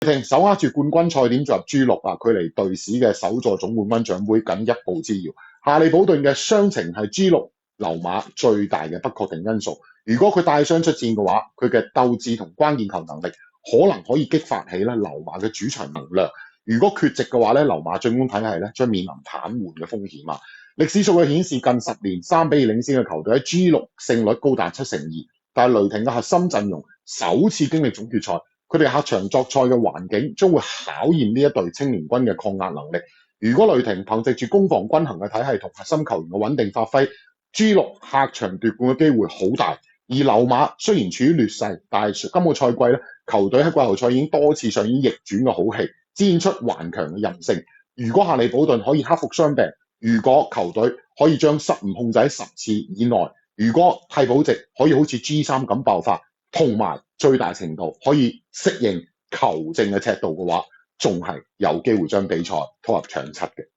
雷霆手握住冠軍賽點進入 G6啊，距離隊史嘅首座總冠軍獎盃僅一步之遙。夏利保頓嘅傷情係 G6 溜馬最大嘅不確定因素。如果佢帶傷出戰嘅話，佢嘅鬥志同關鍵球能力可能可以激發起咧溜馬嘅主場能量。如果缺席嘅話咧，溜馬進攻體系咧將面臨癱瘓嘅風險啊！歷史數據顯示，近10年3-2領先嘅球隊喺 G6 勝率高達72%，但係雷霆嘅核心陣容首次經歷總決賽，佢哋客場作賽嘅環境將會考驗呢一隊青年軍嘅抗壓能力。如果雷霆憑藉住攻防均衡嘅體系同核心球員嘅穩定發揮， G6 客場奪冠嘅機會好大。而溜馬雖然處於劣勢，但係今個賽季咧，球隊喺季後賽已經多次上演逆轉嘅好戲，展現出頑強嘅韌性。如果夏利保頓可以克服傷病，如果球隊可以將失誤控制喺10次以內，如果替補席可以好似 G3 咁爆發，同埋最大程度可以適應球證嘅尺度嘅話，仲係有機會將比賽拖入搶七嘅。